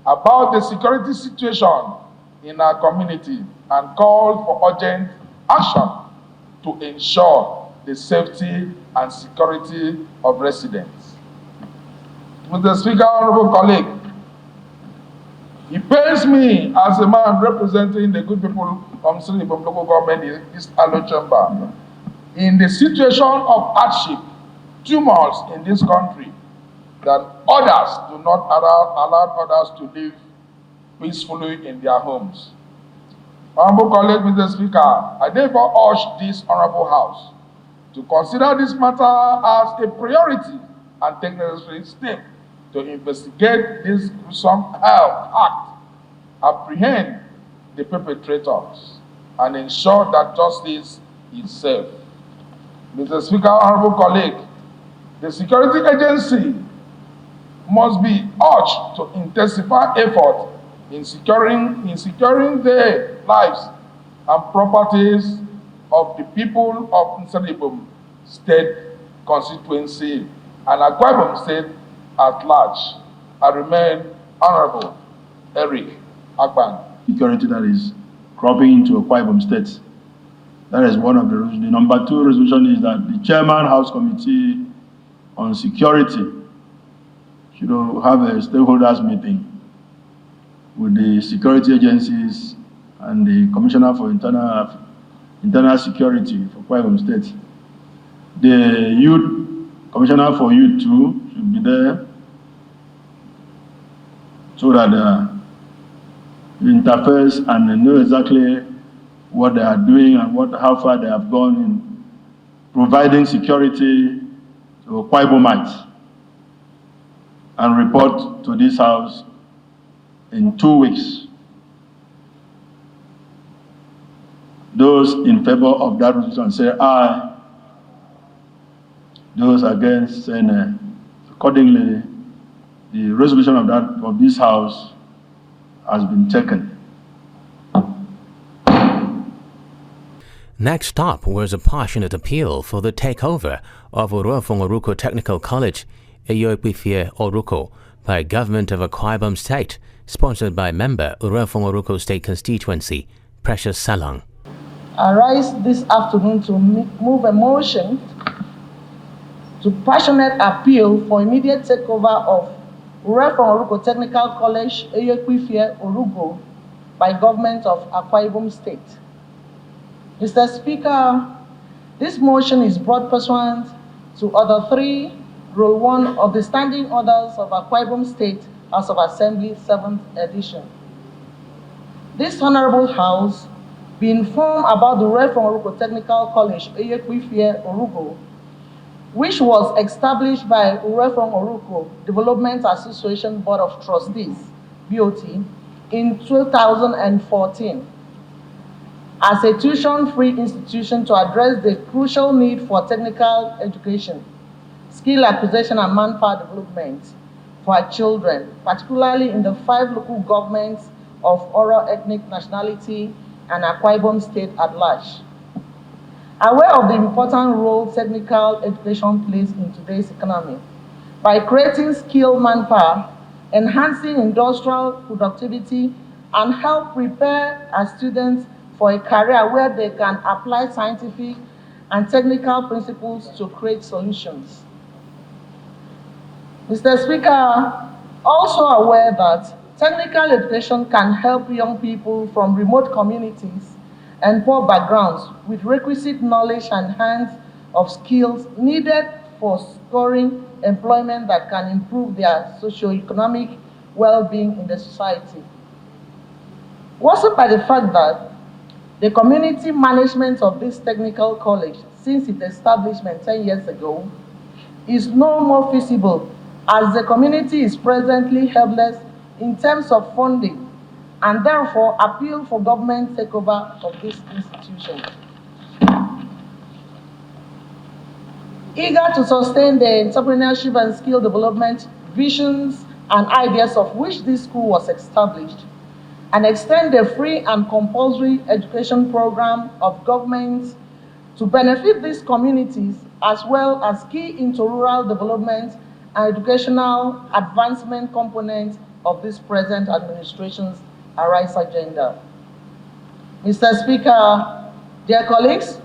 about the security situation in our community and call for urgent action to ensure the safety and security of residents. Mr. Speaker, honorable colleague, it pains me as a man representing the good people from Sri local government in this Alo chamber, in the situation of hardship, tumults in this country, that others do not allow others to live peacefully in their homes. Honorable colleague, Mr. Speaker, I therefore urge this honorable House to consider this matter as a priority and take necessary steps to investigate this gruesome act, apprehend the perpetrators, and ensure that justice is served. Mr. Speaker, honorable colleague, the security agency must be urged to intensify effort in securing the lives and properties of the people of Nsalibum State constituency and Akwa Ibom State at large. I remain Honorable Eric Akpan. Security that is cropping into Akwa Ibom State. That is one of the resolutions. The number 2 resolution is that the Chairman House Committee on Security should have a stakeholders meeting with the security agencies and the Commissioner for Internal Security for Akwa Ibom State. The Youth Commissioner for Youth too should be there, so that they interface and know exactly what they are doing and how far they have gone in providing security to Akwa Ibomites, and report to this House in 2 weeks. Those in favor of that resolution say aye. Those against say nay. Accordingly, the resolution of this House has been taken. Next up was a passionate appeal for the takeover of Oruefong Oruko Technical College, Eyoekpifie Oruko, by government of Akwa Ibom State, sponsored by member Oruefong Oruko State Constituency, Precious Salang. I rise this afternoon to move a motion to passionate appeal for immediate takeover of Oruefong Oruko Technical College, Eyoekpifie Oruko, by government of Akwa Ibom State. Mr. Speaker, this motion is brought pursuant to Order 3, Rule 1 of the Standing Orders of Akwa Ibom State House of Assembly, 7th edition. This Honorable House be informed about the Oruefong Oruko Technical College, Eyoekpifie Oruko, which was established by Oruefong Oruko Development Association Board of Trustees, BOT, in 2014. As a tuition-free institution to address the crucial need for technical education, skill acquisition, and manpower development for our children, particularly in the 5 local governments of Oro ethnic nationality and Akwa Ibom State at large. Aware of the important role technical education plays in today's economy, by creating skilled manpower, enhancing industrial productivity, and help prepare our students for a career where they can apply scientific and technical principles to create solutions. Mr. Speaker, also aware that technical education can help young people from remote communities and poor backgrounds with requisite knowledge and hands of skills needed for scoring employment that can improve their socio-economic well-being in the society. Also by the fact that the community management of this technical college, since its establishment 10 years ago, is no more feasible as the community is presently helpless in terms of funding, and therefore appeal for government takeover of this institution. Eager to sustain the entrepreneurship and skill development visions and ideas of which this school was established, and extend the free and compulsory education program of government to benefit these communities, as well as key into rural development and educational advancement components of this present administration's Arise agenda. Mr. Speaker, dear colleagues,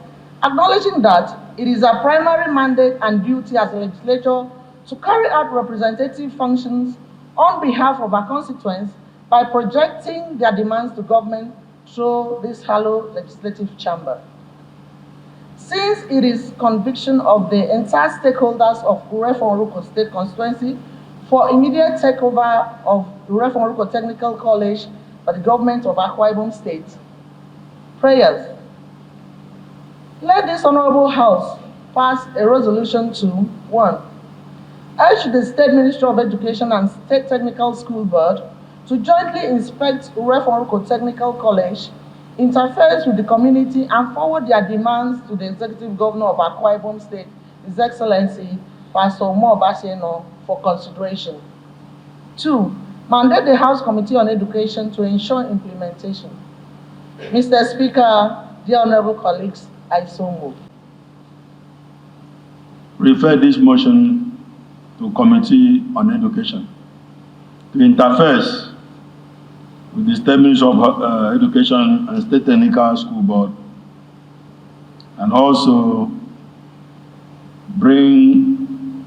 acknowledging that it is our primary mandate and duty as a legislature to carry out representative functions on behalf of our constituents by projecting their demands to government through this hallowed legislative chamber. Since it is conviction of the entire stakeholders of Ure-Fonruko State Constituency for immediate takeover of Ure-Fonruko Technical College by the government of Akwa Ibom State, prayers. Let this honorable house pass a resolution to 1. Urge the State Ministry of Education and State Technical School Board to jointly inspect Ure-Fonruko Technical College, interface with the community, and forward their demands to the Executive Governor of Akwa Ibom State, His Excellency Pastor Mo Obasieno, for consideration. 2. Mandate the House Committee on Education to ensure implementation. Mr. Speaker, dear honorable colleagues, I so move. Refer this motion to Committee on Education to interface with the State Ministry of Education and State Technical School Board, and also bring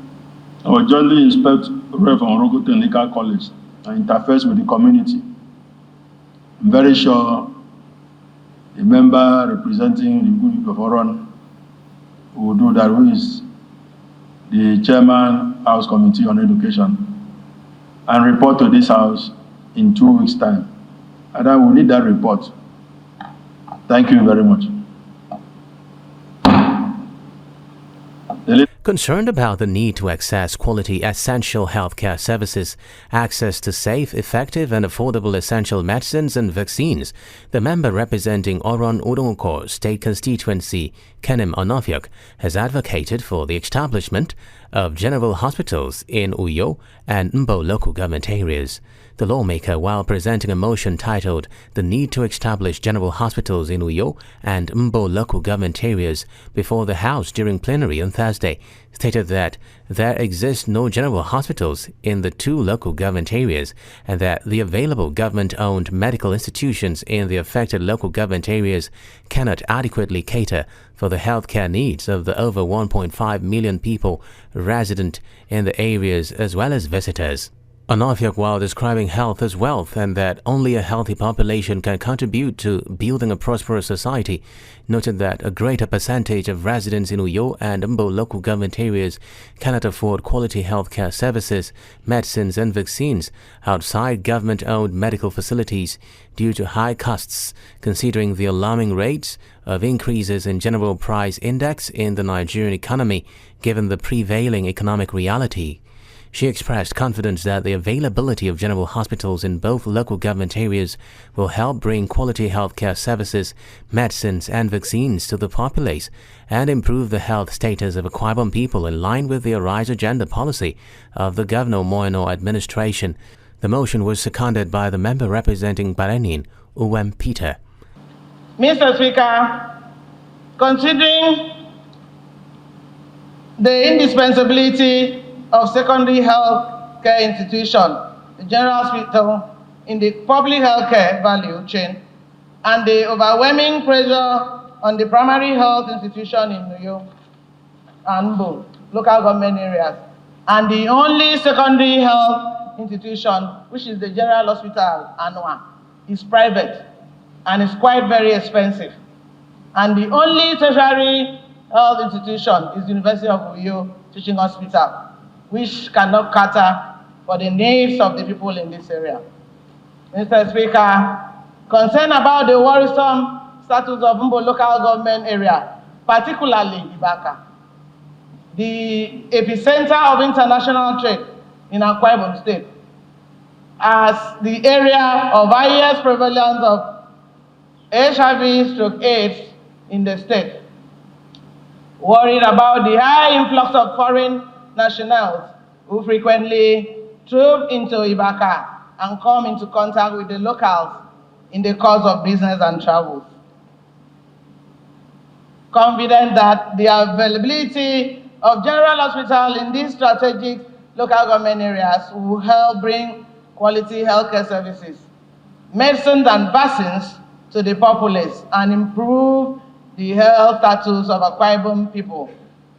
or jointly inspect Ure-Fonruko Technical College and interface with the community. I'm very sure a member representing the Group of Oron will do that, who is the Chairman, House Committee on Education, and report to this House in 2 weeks' time. And I will need that report. Thank you very much. Concerned about the need to access quality essential healthcare services, access to safe, effective and affordable essential medicines and vaccines, the member representing Oron Udonko State Constituency, Kenim Onofiok, has advocated for the establishment of general hospitals in Uyo and Mbo local government areas. The lawmaker, while presenting a motion titled "The Need to Establish General Hospitals in Uyo and Mbo Local Government Areas" before the House during plenary on Thursday, stated that there exist no general hospitals in the 2 local government areas and that the available government-owned medical institutions in the affected local government areas cannot adequately cater for the healthcare needs of the over 1.5 million people resident in the areas as well as visitors. Onofiok, while describing health as wealth and that only a healthy population can contribute to building a prosperous society, noted that a greater percentage of residents in Uyo and Mbo local government areas cannot afford quality healthcare services, medicines and vaccines outside government-owned medical facilities due to high costs, considering the alarming rates of increases in general price index in the Nigerian economy, given the prevailing economic reality. She expressed confidence that the availability of general hospitals in both local government areas will help bring quality healthcare services, medicines and vaccines to the populace and improve the health status of Akwa Ibom people in line with the Arise agenda policy of the Governor Moeno administration. The motion was seconded by the member representing Barenin, Uwem Peter. Mr. Speaker, considering the indispensability of secondary health care institution, the general hospital in the public health care value chain, and the overwhelming pressure on the primary health institution in Uyo and Mbo local government areas, and the only secondary health institution, which is the General Hospital Anua, is private and is quite very expensive. And the only tertiary health institution is the University of Uyo Teaching Hospital, which cannot cater for the needs of the people in this area. Mr. Speaker, concerned about the worrisome status of Mbo local government area, particularly Ibaka, the epicenter of international trade in Akwa Ibom State as the area of highest prevalence of HIV/AIDS in the state. Worried about the high influx of foreign nationals who frequently troop into Ibaka and come into contact with the locals in the course of business and travels. Confident that the availability of general hospital in these strategic local government areas will help bring quality healthcare services, medicines and vaccines to the populace and improve the health status of Akwa Ibom people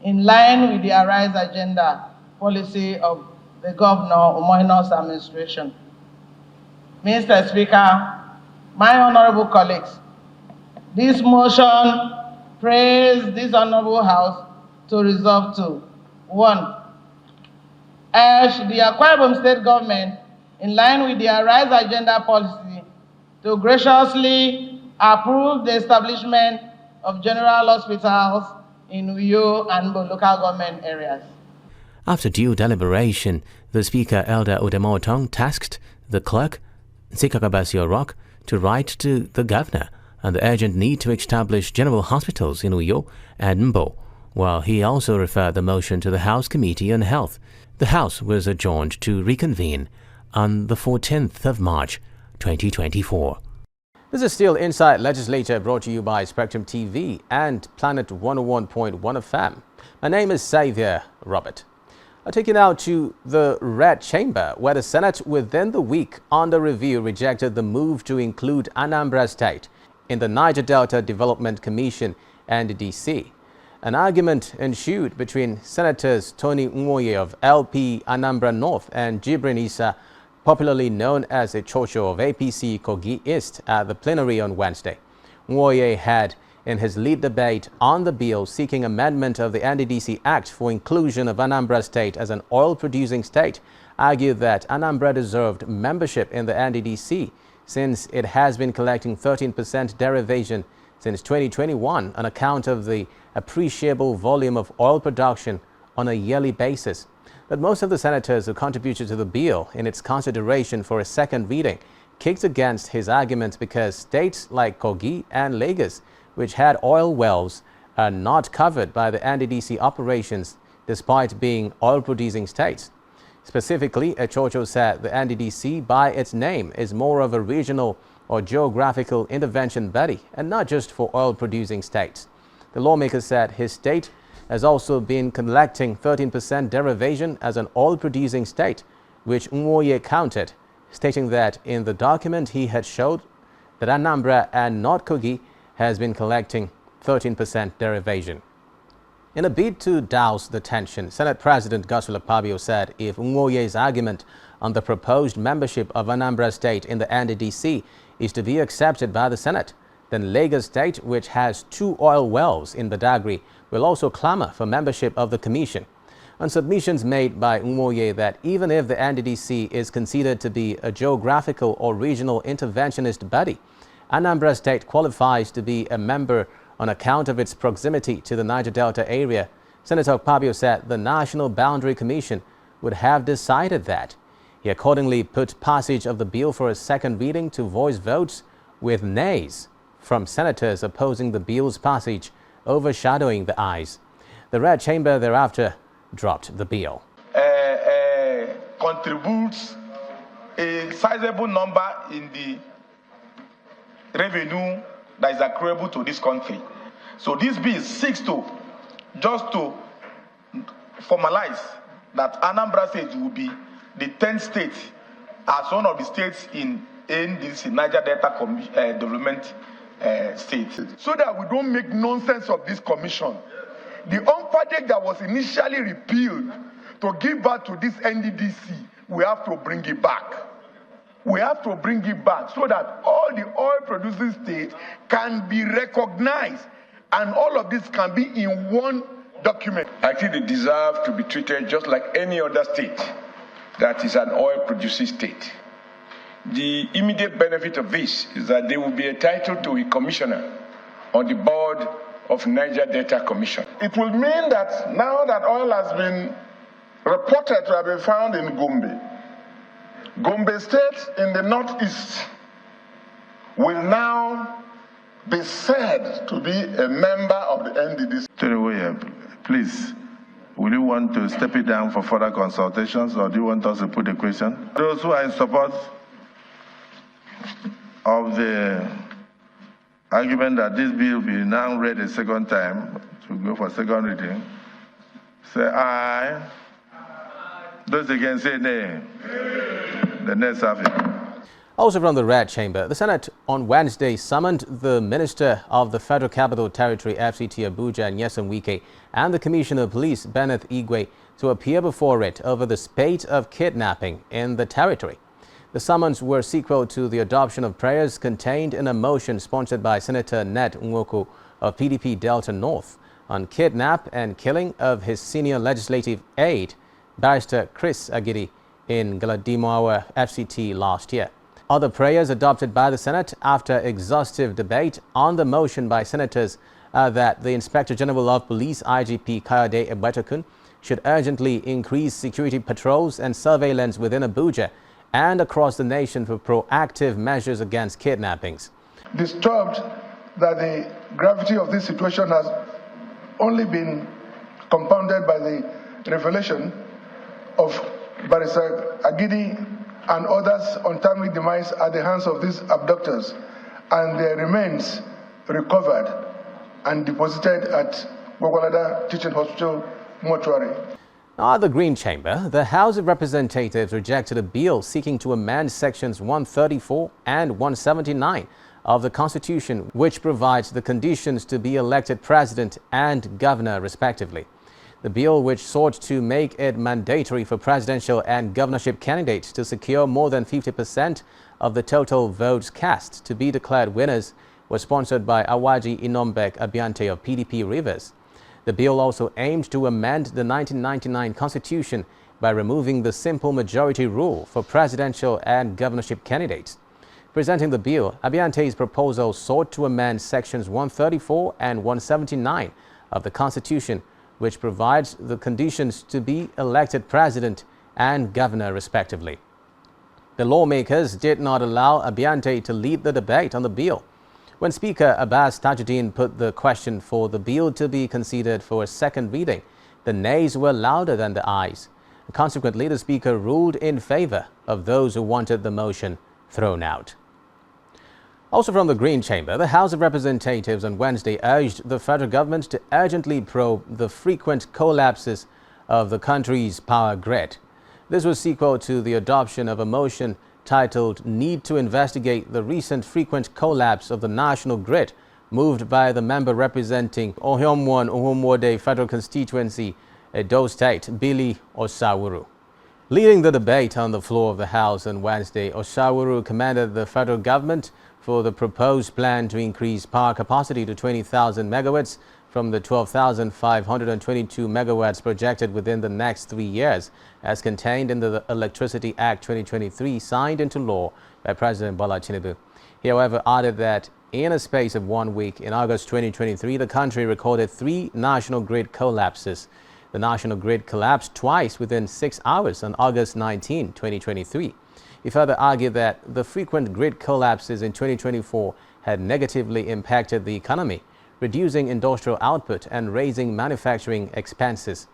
in line with the Arise Agenda policy of the Governor Umohina's administration. Mr. Speaker, my honorable colleagues, this motion prays this honorable House to resolve to: 1. Urge the Akwa Ibom State government, in line with the Arise Agenda policy, to graciously approve the establishment of general hospitals in Uyo and Bo local government areas. After due deliberation, the Speaker, Elder Udemotong, tasked the clerk, Sikakabasio Rock, to write to the governor on the urgent need to establish general hospitals in Uyo and Mbo, while he also referred the motion to the House Committee on Health. The House was adjourned to reconvene on the 14th of March, 2024. This is still Inside Legislature, brought to you by Spectrum TV and Planet 101.1 FM. My name is Xavier Robert. I'll take you now to the Red Chamber, where the Senate within the week under review rejected the move to include Anambra State in the Niger Delta Development Commission (NDDC). An argument ensued between Senators Tony Nwoye of LP Anambra North and Jibrin Issa, popularly known as a Chocho of APC Kogi East, at the plenary on Wednesday. Nwoye had, in his lead debate on the bill seeking amendment of the NDDC Act for inclusion of Anambra State as an oil-producing state, argued that Anambra deserved membership in the NDDC since it has been collecting 13% derivation since 2021 on account of the appreciable volume of oil production on a yearly basis. But most of the senators who contributed to the bill in its consideration for a second reading kicked against his arguments because states like Kogi and Lagos, which had oil wells, are not covered by the NDDC operations despite being oil-producing states. Specifically, Echocho said the NDDC, by its name, is more of a regional or geographical intervention body and not just for oil-producing states. The lawmaker said his state has also been collecting 13% derivation as an oil-producing state, which Nwoye countered, stating that in the document he had showed that Anambra and not Kogi has been collecting 13% derivation. In a bid to douse the tension, Senate President Godswill Akpabio said if Nwoye's argument on the proposed membership of Anambra State in the NDDC is to be accepted by the Senate, then Lagos State, which has 2 oil wells in Badagry, will also clamor for membership of the Commission. On submissions made by Nwoye that even if the NDDC is considered to be a geographical or regional interventionist body, Anambra State qualifies to be a member on account of its proximity to the Niger Delta area, Senator Akpabio said the National Boundary Commission would have decided that. He accordingly put passage of the bill for a second reading to voice votes, with nays from senators opposing the bill's passage overshadowing the ayes. The Red Chamber thereafter dropped the bill. Contributes a sizable number in the revenue that is accruable to this country. So this bill seeks to formalize that Anambra State will be the 10th state as one of the states in this Niger Delta Development State. So that we don't make nonsense of this commission. The UNPADEC that was initially repealed to give back to this NDDC, we have to bring it back. We have to bring it back so that all the oil-producing states can be recognized and all of this can be in one document. I think they deserve to be treated just like any other state that is an oil-producing state. The immediate benefit of this is that they will be entitled to a commissioner on the board of Niger Delta Commission. It will mean that now that oil has been reported to have been found in Gombe. Gombe State in the northeast will now be said to be a member of the NDDC. Please, will you want to step it down for further consultations, or do you want us to put a question? Those who are in support of the argument that this bill be now read a second time, to go for second reading, say aye. Those against say nay. The next have it. Also from the Red Chamber, the Senate on Wednesday summoned the Minister of the Federal Capital Territory FCT Abuja, Nyesom Wike, and the Commissioner of Police, Bennett Igwe, to appear before it over the spate of kidnapping in the territory. The summons were sequel to the adoption of prayers contained in a motion sponsored by Senator Ned Nwoko of PDP Delta North on kidnap and killing of his senior legislative aide, Barrister Chris Agidi, in Galadima FCT last year. Other prayers adopted by the Senate after exhaustive debate on the motion by senators that the Inspector General of Police, IGP Kayode Egbetokun, should urgently increase security patrols and surveillance within Abuja and across the nation for proactive measures against kidnappings. Disturbed that the gravity of this situation has only been compounded by the revelation of Barrister Agidi and others' untimely demise at the hands of these abductors, and their remains recovered and deposited at Gwagwalada Teaching Hospital mortuary. At the Green Chamber, the House of Representatives rejected a bill seeking to amend sections 134 and 179 of the Constitution, which provides the conditions to be elected president and governor, respectively. The bill, which sought to make it mandatory for presidential and governorship candidates to secure more than 50% of the total votes cast to be declared winners, was sponsored by Awaji Inombek Abiante of PDP Rivers. The bill also aimed to amend the 1999 Constitution by removing the simple majority rule for presidential and governorship candidates. Presenting the bill, Abiante's proposal sought to amend sections 134 and 179 of the Constitution, which provides the conditions to be elected president and governor, respectively. The lawmakers did not allow Abiante to lead the debate on the bill. When Speaker Abbas Tajuddin put the question for the bill to be considered for a second reading, the nays were louder than the ayes. Consequently, the Speaker ruled in favor of those who wanted the motion thrown out. Also from the Green Chamber, the House of Representatives on Wednesday urged the federal government to urgently probe the frequent collapses of the country's power grid. This was sequel to the adoption of a motion titled Need to Investigate the Recent Frequent Collapse of the National Grid, moved by the member representing Ohiomwon Ohumwode Federal Constituency, Edo State, Billy Osawuru. Leading the debate on the floor of the House on Wednesday, Osawuru commended the federal government for the proposed plan to increase power capacity to 20,000 megawatts from the 12,522 megawatts projected within the next 3 years, as contained in the Electricity Act 2023 signed into law by President Bola Tinubu. He, however, added that in a space of 1 week in August 2023, the country recorded 3 national grid collapses. The national grid collapsed twice within 6 hours on August 19, 2023. He further argued that the frequent grid collapses in 2024 had negatively impacted the economy, reducing industrial output and raising manufacturing expenses.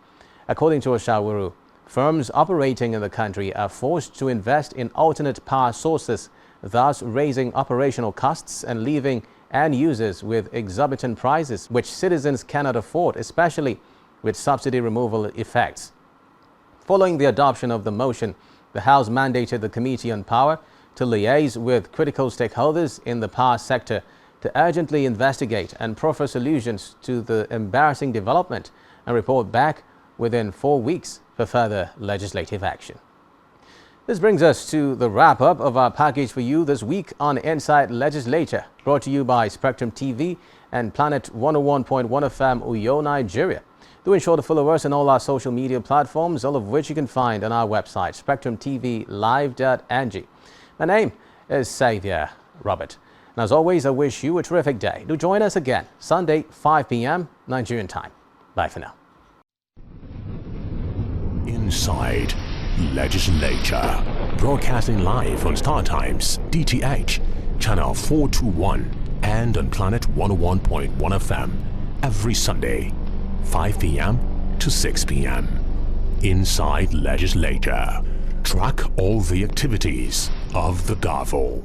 According to Oshawuru, firms operating in the country are forced to invest in alternate power sources, thus raising operational costs and leaving end users with exorbitant prices, which citizens cannot afford, especially with subsidy removal effects. Following the adoption of the motion, the House mandated the Committee on Power to liaise with critical stakeholders in the power sector to urgently investigate and proffer solutions to the embarrassing development and report back within 4 weeks for further legislative action. This brings us to the wrap-up of our package for you this week on Inside Legislature, brought to you by Spectrum TV and Planet 101.1 FM Uyo, Nigeria. Do ensure to follow us on all our social media platforms, all of which you can find on our website, spectrumtvlive.ng. My name is Xavier Robert. And as always, I wish you a terrific day. Do join us again, Sunday, 5 p.m. Nigerian time. Bye for now. Inside Legislature. Broadcasting live on Star Times, DTH, Channel 421, and on Planet 101.1 FM every Sunday, 5 p.m. to 6 p.m. Inside Legislature. Track all the activities of the gavel.